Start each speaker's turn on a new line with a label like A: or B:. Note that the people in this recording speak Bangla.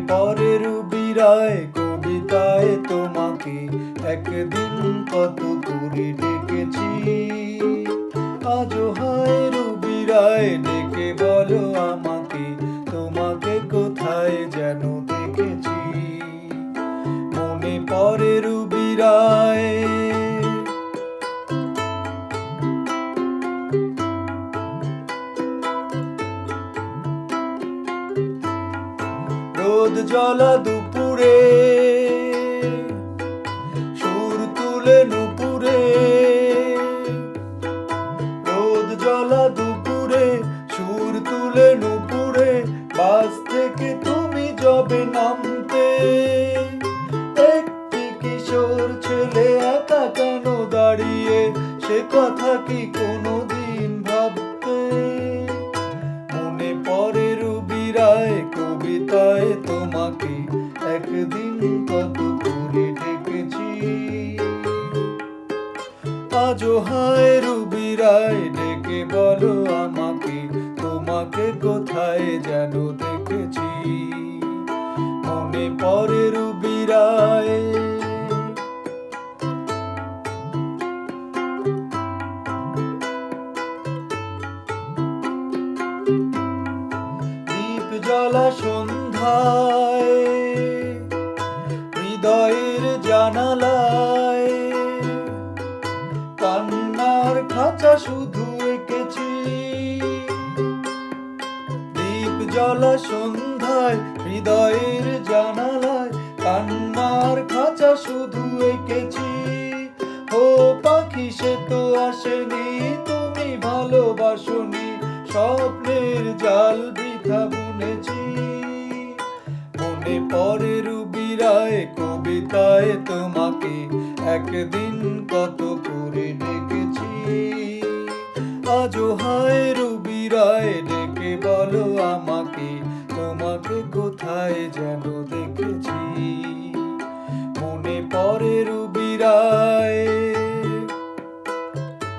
A: পড়ে রুবি রায় কবিতায় তোমাকে একদিন কত করে ডেকেছি। আজও হায় রুবি রায় ডেকে বলো আমাকে, তোমাকে কোথায় যেন দেখেছি। মনে পড়ে রুবি রায়। রোদ জ্বলা দুপুরে সুর তুলে নুপুরে, রোদ জ্বলা দুপুরে সুর তুলে নুপুরে, বাস থেকে তুমি যবে নামতে। একটি কিশোর ছেলে একা কেন দাঁড়িয়ে, সে কথা কি কোনোদিন ভাবতে। মনে পড়ে রুবি রায় কবিতায় তোমাকে একদিন কত করে ডেকেছি। আজও হায় রুবি রায় ডেকে বলো আমাকে, তোমাকে কোথায় যেন দেখেছি। মনে পড়ে রুবি রায়। দীপ জ্বলা সন্ধ্যায় হৃদয়ের জানালায়, কান্নার খাঁচা শুধু এঁকেছি। দীপ জ্বলা সন্ধ্যায় হৃদয়ের জানালায়, কান্নার খাঁচা শুধু এঁকেছি। ও পাখি সে তো আসেনি, তুমি ভালোবাসনি, স্বপ্নের জাল বৃথা বুনেছি। মনে পড়ে রুবি রায় কবিতায় তোমাকে একদিন কত করে ডেকেছি। আজও হায় রুবি রায় ডেকে বলো আমাকে, তোমাকে কোথায় যেন দেখেছি।